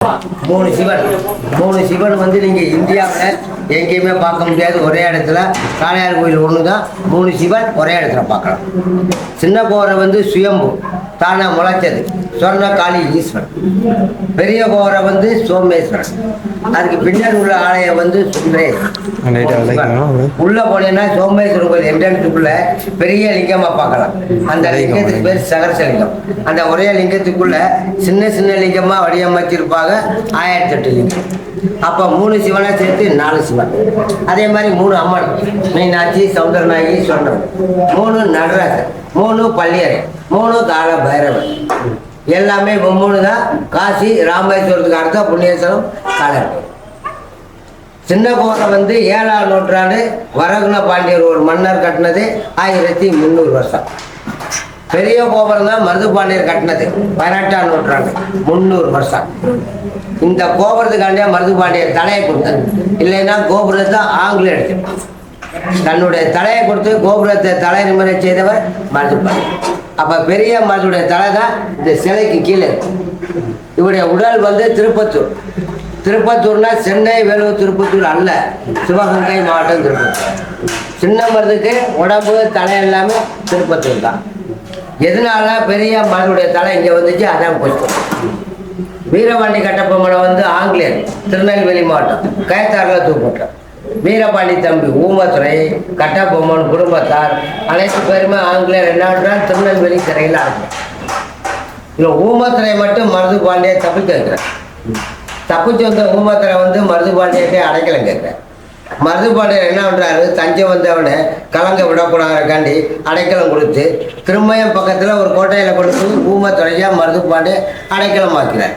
மூணு சிவன் வந்து நீங்கள் இந்தியாவில் எங்கேயுமே பார்க்க முடியாது. ஒரே இடத்துல காளையார் கோயில் ஒன்று தான். மூணு சிவன் ஒரே இடத்துல பார்க்கலாம். சின்ன கோரை வந்து சுயம்பு தானா முளைச்சது சொர்ண காளி ஈஸ்வரன். பெரிய கோரை வந்து சோமேஸ்வரன். அதுக்கு பின்னாடி உள்ள ஆலயம் வந்து சுந்தரேஸ்வரன். உள்ள போனீங்கன்னா சோமேஸ்வரன் கோயில் என்ட்ரன்ஸுக்குள்ள பெரிய லிங்கமாக பார்க்கலாம். அந்த லிங்கத்துக்கு பேர் சகரச லிங்கம். அந்த ஒரே லிங்கத்துக்குள்ள சின்ன சின்ன லிங்கமாக வடிவமைச்சிருப்பாங்க. 1008 லிங்கம். அப்போ 3 சிவனை சேர்த்து 4 சிவன். அதே மாதிரி 3 அம்மன், மீனாட்சி, சௌந்தரநாயகி, சொன்னவன். 3 நடராஜர், 3 பள்ளியறை, 3 கால பைரவர். எல்லாமே 3 தான். காசி ராமேஸ்வரத்துக்கு அடுத்த புண்ணியேஸ்வரம் காலர். சின்ன கோரை வந்து 7ஆம் நூற்றாண்டு வரகுண பாண்டியர் ஒரு மன்னர் கட்டினது. 1300 வருஷம். பெரிய கோபுரம் தான் மருதுபாண்டியர் கட்டினது. 18ஆம் நூற்றாண்டு 300 வருஷம். இந்த கோபுரத்துக்காண்டியா மருதுபாண்டியர் தலையை கொடுத்தார். இல்லைன்னா கோபுரத்தை ஆங்கிலேயர் தன்னுடைய தலையை கொடுத்து கோபுரத்தை தலை நிமிர செய்தவர் மருதுபாண்டியர். அப்போ பெரிய மருதுடைய தலை தான் இந்த சிலைக்கு கீழே இருக்கு. இவருடைய உடல் வந்து திருப்பத்தூர்னா சென்னை, வேலூர், திருப்பத்தூர் அல்ல, சிவகங்கை மாவட்டம் திருப்பத்தூர். சின்ன மருதுக்கு உடம்பு தலை எல்லாமே திருப்பத்தூர் தான். எதனால பெரிய மருதுடைய தலை இங்கே வந்துச்சு, அதான் போச்சு. வீரபாண்டி கட்டபொம்மனை வந்து ஆங்கிலேயர் திருநெல்வேலி மாவட்டம் கயத்தாரில் தூக்கிட்டார். வீரபாண்டி தம்பி ஊமத்துறை, கட்டபொம்மன் குடும்பத்தார் அனைத்து பேருமே ஆங்கிலேயர் என்ன திருநெல்வேலி சிறையில் அடைச்சார். இல்லை ஊமத்துறை மட்டும் மருதுபாண்டியை தப்பிக்க வைக்கிறார். தப்பிச்சு வந்த ஊமத்துறை வந்து மருதுபாண்டியத்தை அடைக்கலம் கேட்கிறார். மருதுபாண்டியர் என்ன பண்ணுறாரு, தஞ்சை வந்தவனை கலங்க விடக்கூடாதுக்காண்டி அடைக்கலம் கொடுத்து திருமயம் பக்கத்தில் ஒரு கோட்டையில் கொடுத்து ஊமத்துறையாக மருதுபாண்டிய அடைக்கலம் ஆக்கிறார்.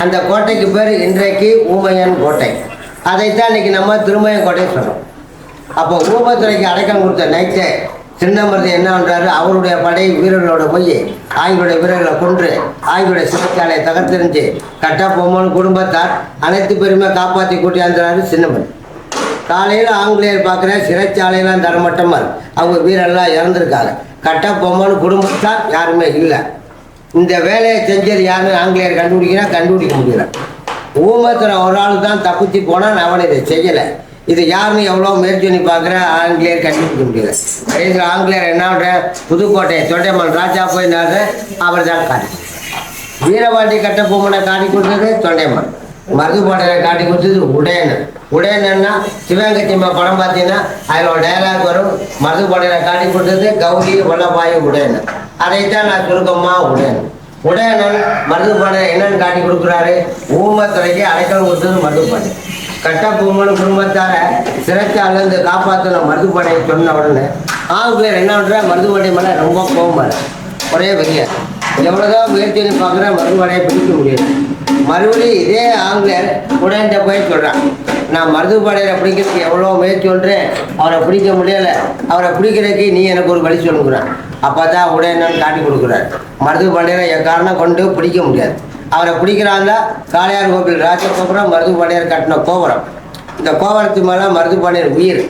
அந்த கோட்டைக்கு பேர் இன்றைக்கு ஊமையன் கோட்டை. அதைத்தான் இன்னைக்கு நம்ம திருமயம் கோட்டை சொல்கிறோம். அப்போ ஊமத்துறைக்கு அடைக்கலம் கொடுத்த நைட்டே சின்ன மருது என்ன பண்ணுறாரு, அவருடைய படை வீரர்களோட போய் ஆய்வுடைய வீரர்களை கொன்று ஆய்வுடைய சிறைச்சாலையை தகர்த்தெறிஞ்சு கட்டபொம்மன் குடும்பத்தார் அனைத்து பேருமே காப்பாற்றி கூட்டியாந்துறாரு சின்ன மருது. காலையில் ஆங்கிலேயர் பார்க்குற சிறைச்சாலையெல்லாம் தரமட்டமாக இருக்கு. அவங்க வீரெல்லாம் இறந்துருக்காங்க. கட்டபொம்மன் குடும்பத்தார் யாருமே இல்லை. இந்த வேலையை செஞ்சது யாருன்னு ஆங்கிலேயர் கண்டுபிடிக்க முடியல. ஊமத்துறை ஒரு ஆள் தான் தப்பிச்சு போனால் அவன் இதை செய்யலை. இது யாருன்னு எவ்வளோ முயற்சி பண்ணி பார்க்குற ஆங்கிலேயர் கண்டுபிடிக்க முடியல. கடைசியில் ஆங்கிலேயர் என்ன பண்ணுற, புதுக்கோட்டை தொண்டைமான் ராஜா போயினாரு, அவர் தான் காட்டி. வீரபாண்டி கட்டபொம்மனை காட்டி கொடுத்தது தொண்டைமான். மருதுபாண்டியரை காட்டி கொடுத்தது உடையனன். உடையனன்னா சிவகங்கை படம் பார்த்தீங்கன்னா அதில் ஒரு டைலாக் வரும், மருதுபாண்டியரை காட்டி கொடுத்தது கௌரி வல்லபாய் உடையனன். அதைத்தான் நான் சுருக்கமாக உடையனன். உடையனன் மருதுபாண்டியரை என்னன்னு காட்டி கொடுக்குறாரு, ஊமத்துறைக்கு அடைக்கலம் கொடுத்தது மருதுபாண்டியர். கட்டபொம்மன் குடும்பத்தார சிறைச்சாலேருந்து காப்பாற்றின மருதுபாண்டியை சொன்ன உடனே ஆங்கிலேயர் என்ன பண்ணுற, மருதுபாண்டிய மேலே ரொம்ப கோபமாக ஒரே பெரிய எவ்வளோதான் முயற்சி பண்ணி பார்க்குற மருதுபாண்டியை பிடிக்க முடியாது. மறுபடியும் இதே ஆங்கிலேயர் உடனே போய் சொல்கிறான், நான் மருதுபாண்டியரை பிடிக்கிறதுக்கு எவ்வளோ முயற்சி பண்ணுறேன், அவரை பிடிக்க முடியலை, அவரை பிடிக்கிறதுக்கு நீ எனக்கு ஒரு வழி சொல்லுங்கிறான். அப்போ தான் உடையன்னு காட்டி கொடுக்குறாரு. மருதுபாண்டியரை எக்காரணம் கொண்டு பிடிக்க முடியாது. அவரை பிடிக்கிறாங்க. காளையார் கோவில் ராஜகோபுரம் மருதுபாண்டியர் கட்டின கோபுரம். இந்த கோபுரத்து மேலே மருதுபாண்டியர் உயிர்.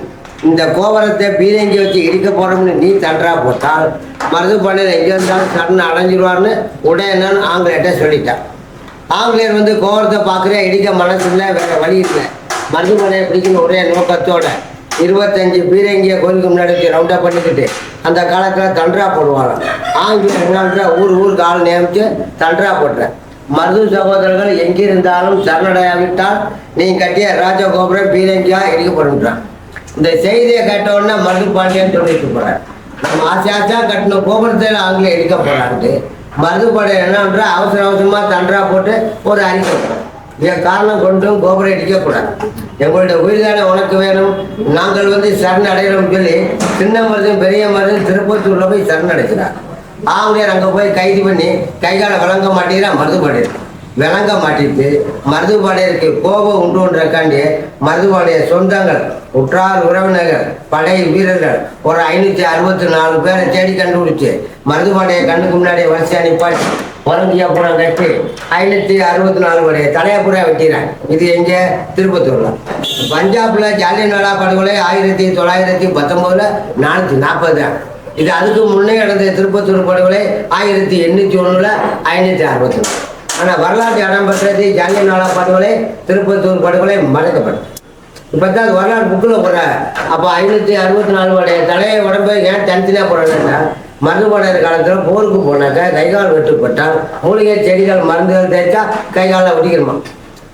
இந்த கோபுரத்தை பீரங்கி வச்சு இடிக்க போகிறோம்னு நீ தண்டரா போட்டால் மருதுபாண்டியர் எங்கே இருந்தாலும் சடனை அடைஞ்சிருவார்னு உடையன்னு ஆங்கிலேயர்கிட்ட சொல்லிட்டான். ஆங்கிலேயர் வந்து கோபுரத்தை பார்க்குற இடிக்க மனசு இல்லை, வேறு வழி இல்லை. மருதுபாண்டியரை பிடிக்கணும் ஒரே நோக்கத்தோட 25 பீரங்கியை கோயிலுக்கு முன்னாடி வச்சு ரவுண்டாக பண்ணிக்கிட்டு அந்த காலத்தில் தண்டரா போடுவாங்க. ஆங்கிலேயர் என்னன்ற ஊருக்கு ஆள் நியமித்து தண்டரா போட்டுறேன். மருது சகோதரர்கள் எங்கிருந்தாலும் சரணடையாவிட்டால் நீ கட்டிய ராஜகோபுரம் பீரங்கியாக இடிக்கப்படுன்றான். இந்த செய்தியை கேட்டவுடனே மருதுபாண்டியன் சொல்லிட்டு போகிறார், நம்ம ஆசையாக கட்டின கோபுரத்தில் ஆங்கிலேயர் இடிக்க போகிறான்ட்டு. மருதுபாண்டியன் என்ன பண்ணுற, அவசரமாக தண்டரா போட்டு ஒரு அறிக்கை போகிறார், இதன் காரணம் கொண்டும் கோபுரம் இடிக்கக்கூடாது, எங்களுடைய உயிர் தானே உனக்கு வேணும், நாங்கள் வந்து சரண் அடைகிறோம்னு சொல்லி சின்ன மருதும் பெரிய மருதும் திருப்பத்தூரில் போய் சரண் அடைக்கிறார். ஆங்கிலேயர் அங்கே போய் கைது பண்ணி கைகால விளங்க மாட்டேங்கிறான். மருதுபாண்டியர் விளங்க மாட்டிட்டு மருதுபாண்டியருக்கு கோபம் உண்டுன்றக்காண்டி மருதுபாண்டியர் சொந்தங்கள், உற்றார் உறவினர்கள், படை வீரர்கள் ஒரு 564 பேரை தேடி கண்டுபிடிச்சு மருதுபாண்டியர் கண்ணுக்கு முன்னாடி வரிசையா நிப்பாட்டி உறங்கியா பூரா கட்டி 564 பேரைய தலையை பூரா வெட்டிறாங்க. இது எங்கே, திருப்பத்தூர்ல. பஞ்சாப்ல ஜாலியன்வாலா படுகொலை 1919 440 தான். இது அதுக்கு முன்னே நடந்த திருப்பத்தூர் படுகொலை 1801 564. ஆனால் வரலாற்று இடம் பெற்றது ஜாலியன்வாலா படுகொலை, திருப்பத்தூர் படுகொலை மறைக்கப்படும். இப்போ தான் அது வரலாறு புக்கில் போடுற. அப்போ 564 தலையை உடம்பு ஏன் தனித்தனியாக போடுறேன்னா, மருதுபாடர் காலத்தில் போருக்கு போனாக்கா கைகால் வெட்டுப்பட்டால் மூலிகை செடிகள் மருந்துகள் தேய்ச்சா கைகாலில் ஒட்டிக்கணுமா.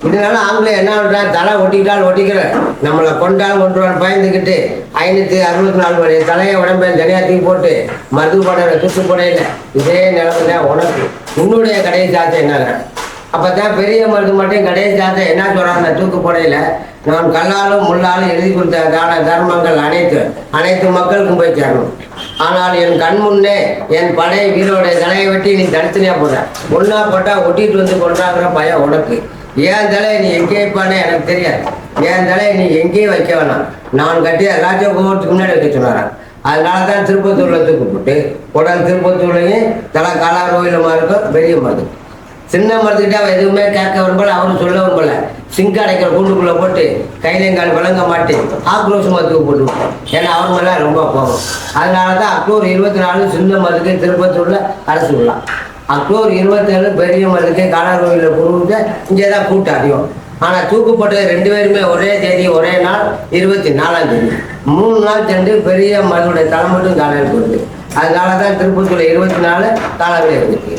இதனால ஆங்கிலம் என்ன பண்ணுறாங்க, தலை ஒட்டிக்கிட்டால் ஒட்டிக்கிற, நம்மளை கொண்டாலும் கொண்டுவான் பயந்துக்கிட்டு 564 தலையை உடம்பை தனியாத்தி போட்டு மருதுபாடரை சுட்டு போடையில இதே நிலைமை தான் உனக்கு. உன்னுடைய கடைசி ஆசை என்னங்க? அப்போ தான் பெரிய மருந்து மட்டும் கடைசி ஆசை என்ன சொல்கிறாங்க, தூக்கு போடையில நான் கல்லாலும் முள்ளாலும் எழுதி கொடுத்த தான தர்மங்கள் அனைத்து மக்களுக்கும் போய் சேரணும். ஆனால் என் கண் முன்னே என் படை வீரோடைய தலையை வெட்டி நீ தனித்தனியாக போடுற, ஒன்றா போட்டால் ஒட்டிட்டு வந்து கொண்டாங்கிற பயம் உனக்கு. ஏன் தலையை நீ எங்கே வைப்பானே எனக்கு தெரியாது. என் தலையை நீ எங்கேயும் வைக்க வேணாம், நான் கட்டிய எல்லாத்தையும் கோவத்துக்கு முன்னாடி வைக்க சொன்னாரன். அதனால தான் திருப்பத்தூரில் தூக்கப்பட்டு உடல் திருப்பத்தூர்லையும் தலை காலார் கோயிலமாக இருக்கும் பெரிய மருந்து. சின்ன மருத்துக்கிட்ட அவன் எதுவுமே கேட்க விரும்பல, அவரும் சொல்ல விரும்பல. சிங்க் அடைக்கிற கூண்டுக்குள்ளே போட்டு கையிலங்கால் விளங்க மாட்டி ஆக்ரோஷமாக தூக்கு போட்டுருவோம். ஏன்னா அவர் மேலே ரொம்ப போகும். அதனால தான் அக்டோபர் 24 சின்ன மருத்துக்கு திருப்பத்தூரில் அரசு விழா. அக்டோபர் 27 பெரிய மருத்துக்கு காலார் கோயிலில் குருவுக்கு இங்கே தான் கூட்டம் அதிகம். ஆனால் தூக்கப்பட்டது 2 பேருமே ஒரே தேதி ஒரே நாள் 24ஆம் தேதி. 3 நாள் சென்று பெரிய மருத்துடைய தலை மட்டும் காலையில் போகுது. அதனால தான் திருப்பத்தூரில் 24 காலாவில் இருந்துச்சு.